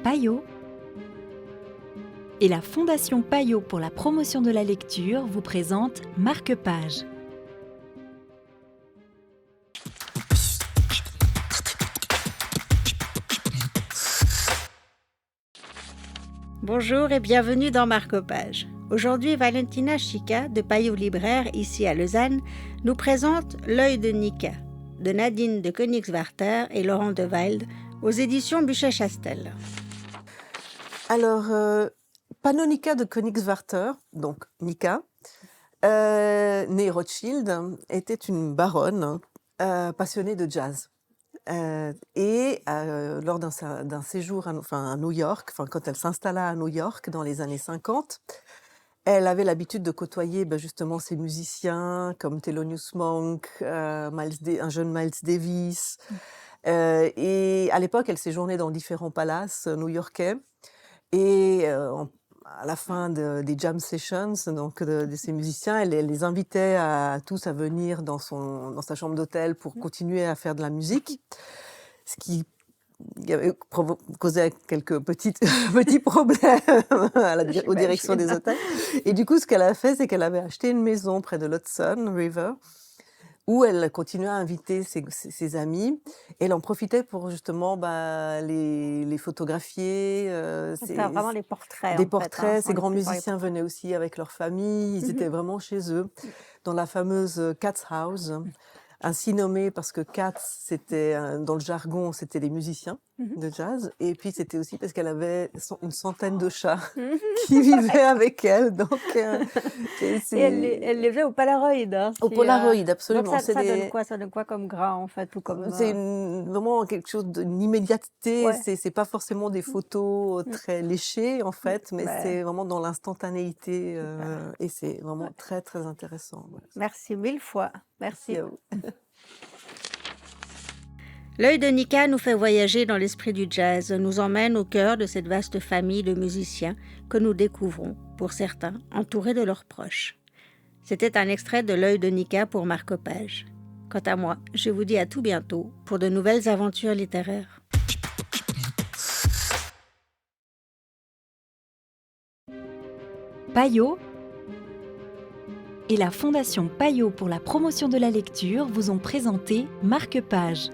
Payot et la Fondation Payot pour la promotion de la lecture vous présente Marque-Page. Bonjour et bienvenue dans Marque-Page. Aujourd'hui, Valentina Chica de Payot Libraire, ici à Lausanne, nous présente L'œil de Nika de Nadine de Koenigswarter et Laurent de Wilde aux éditions Buchet-Chastel. Alors, Panonika de Koenigswarter, donc Nika, née Rothschild, était une baronne passionnée de jazz. Lors d'un séjour à New York, quand elle s'installa à New York dans les années 50, elle avait l'habitude de côtoyer justement ces musiciens comme Thelonious Monk, un jeune Miles Davis. Et à l'époque, elle séjournait dans différents palaces new-yorkais. Et à la fin des jam sessions, donc de ces musiciens, elle les invitait tous à venir dans sa chambre d'hôtel pour continuer à faire de la musique, ce qui causait quelques petits problèmes aux directions des hôtels. Et du coup, ce qu'elle a fait, c'est qu'elle avait acheté une maison près de l'Hudson River, où elle continuait à inviter ses amis. Et elle en profitait pour justement les photographier. C'était vraiment des portraits. Des portraits. Ces grands musiciens venaient aussi avec leur famille. Ils étaient vraiment chez eux, dans la fameuse Cat's House, ainsi nommée parce que Cats, c'était, dans le jargon, c'était les musiciens de jazz. Et puis, c'était aussi parce qu'elle avait une centaine de chats qui vivaient avec elle. Donc, et elle les faisait au Polaroid. Hein, au Polaroid, absolument. Donc ça donne quoi comme grain, en fait, ou comme... C'est vraiment quelque chose d'une immédiateté. Ouais. C'est pas forcément des photos très léchées, en fait, mais c'est vraiment dans l'instantanéité. Et c'est vraiment très, très intéressant. Voilà. Merci mille fois. Merci. À vous. L'œil de Nika nous fait voyager dans l'esprit du jazz, nous emmène au cœur de cette vaste famille de musiciens que nous découvrons, pour certains, entourés de leurs proches. C'était un extrait de L'œil de Nika pour Marque-Page. Quant à moi, je vous dis à tout bientôt pour de nouvelles aventures littéraires. Payot et la Fondation Payot pour la promotion de la lecture vous ont présenté Marque-Page.